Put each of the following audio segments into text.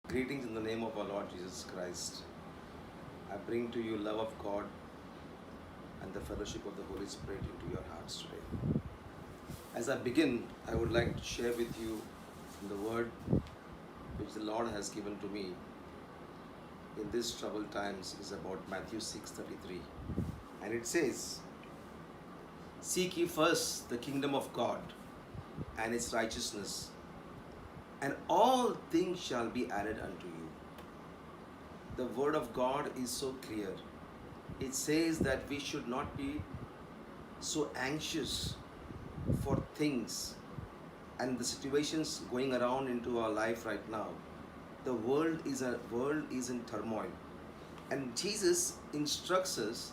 Greetings in the name of our Lord Jesus Christ. I bring to you love of God and the fellowship of the Holy Spirit into your hearts today. As I begin, I would like to share with you the word which the Lord has given to me in these troubled times is about Matthew 6:33. And it says, "Seek ye first the kingdom of God and its righteousness, and all things shall be added unto you." The word of God is so clear. It says that we should not be so anxious for things and the situations going around into our life right now. The world is in turmoil, and Jesus instructs us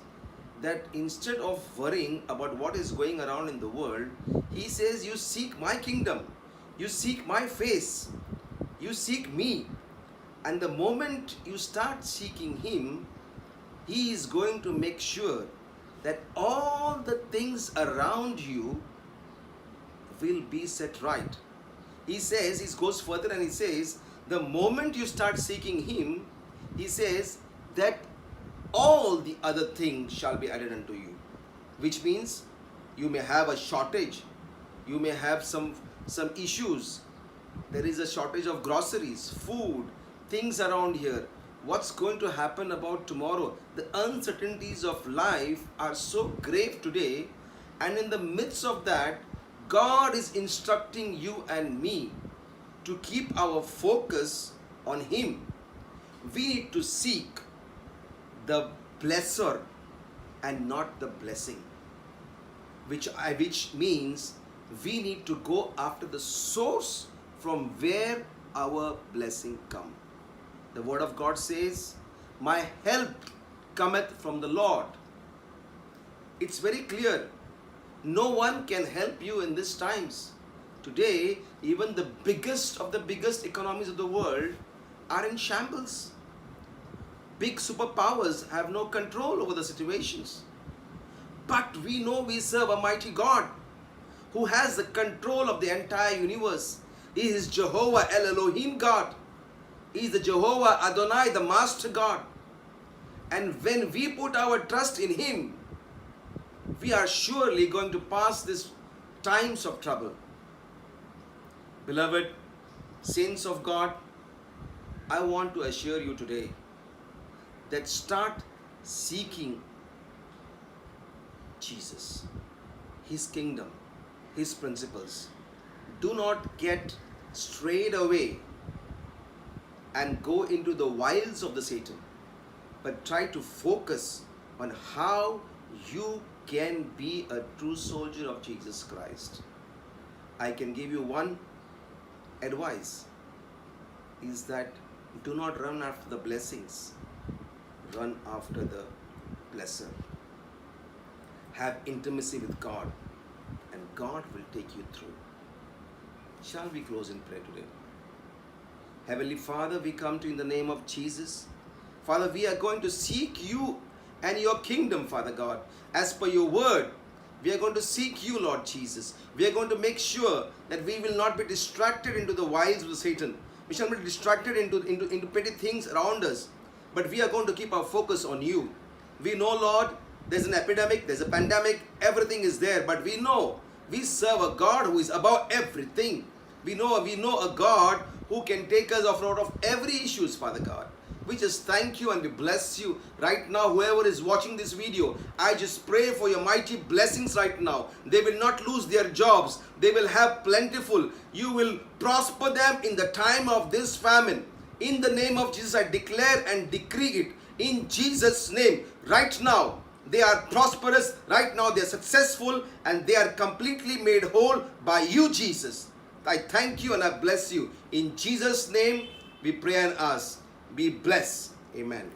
that instead of worrying about what is going around in the world, he says, you seek my kingdom, you seek my face, you seek me. And the moment you start seeking him, he is going to make sure that all the things around you will be set right. He says, he goes further and he says, the moment you start seeking him, he says that all the other things shall be added unto you. Which means you may have a shortage, you may have some issues. There is a shortage of groceries, food, things around here. What's going to happen about tomorrow? The uncertainties of life are so grave today, and in the midst of that, God is instructing you and me to keep our focus on him. We need to seek the blesser and not the blessing, which means we need to go after the source from where our blessing comes. The word of God says, my help cometh from the Lord. It's very clear. No one can help you in these times. Today, even the biggest of the biggest economies of the world are in shambles. Big superpowers have no control over the situations. But we know we serve a mighty God who has the control of the entire universe. He is Jehovah El Elohim God. He is the Jehovah Adonai, the Master God. And when we put our trust in him, we are surely going to pass these times of trouble. Beloved saints of God, I want to assure you today that start seeking Jesus, his kingdom, his principles. Do not get strayed away and go into the wiles of the Satan, but try to focus on how you can be a true soldier of Jesus Christ. I can give you one advice, is that do not run after the blessings, run after the blesser. Have intimacy with God, and God will take you through. Shall we close in prayer today? Heavenly Father, we come to you in the name of Jesus. Father, we are going to seek you and your kingdom, Father God. As per your word, we are going to seek you, Lord Jesus. We are going to make sure that we will not be distracted into the wiles of Satan. We shall not be distracted into petty things around us. But we are going to keep our focus on you. We know, Lord, there's an epidemic, there's a pandemic, everything is there. But we know we serve a God who is above everything. We know a God who can take us out of every issues, Father God. We just thank you and we bless you right now. Whoever is watching this video, I just pray for your mighty blessings right now. They will not lose their jobs. They will have plentiful. You will prosper them in the time of this famine. In the name of Jesus, I declare and decree it. In Jesus' name, right now, they are prosperous. Right now, they are successful and they are completely made whole by you, Jesus. I thank you and I bless you. In Jesus' name, we pray and ask. Be blessed. Amen.